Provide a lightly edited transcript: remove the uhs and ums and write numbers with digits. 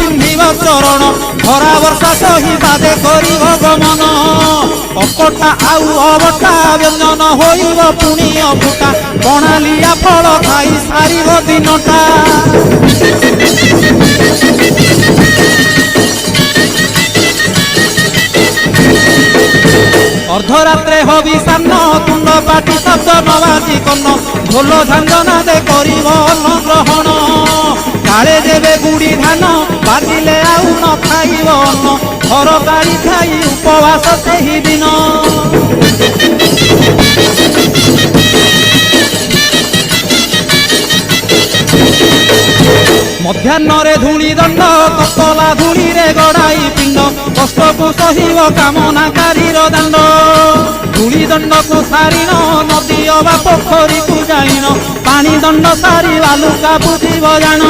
पिंधिब चरण खरा वर्षा सही बादे करिब गमन अकटा आउ अबटा व्यंजन होइब पुणी अफुटा बणालिया फल खाई सारिब दिनटा अर्धरात्रे हबि सान्न तुंड पाटी शब्द नवाजी कन्न ढोल झांझना दे करिब अन्न ग्रहण काले देवे गुड़ी धान बाजिले आउ न खाइब अन्न घर गाड़ी खाई उपवास सेही दिन मध्याह्न धूली दंड तपला धूली रे गड़ाई पिंड कष्ट को सहिब कामनाकारी दांड धूली दंड को सारिन नदी अबा पोखरी को जाइन पानी दंड सारी बालुका बुझिब जान।